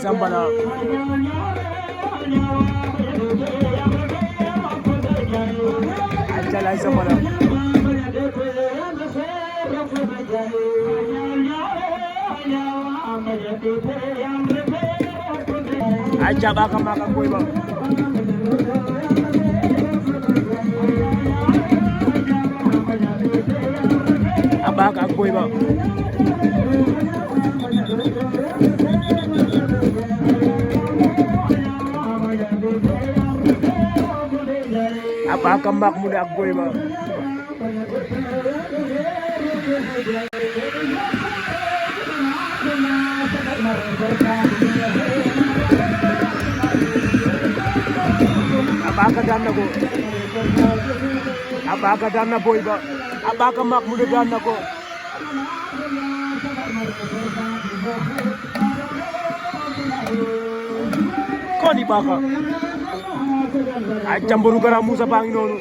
Sambala Achalay Sambala Acha baka maka boy ba abaka boy ba abaka mak mu ak boy ba abaka daan na ko abaka daan na boy ba abaka mak mu daan na ko koni baka ay jamburu gara Musa baa ngi noonu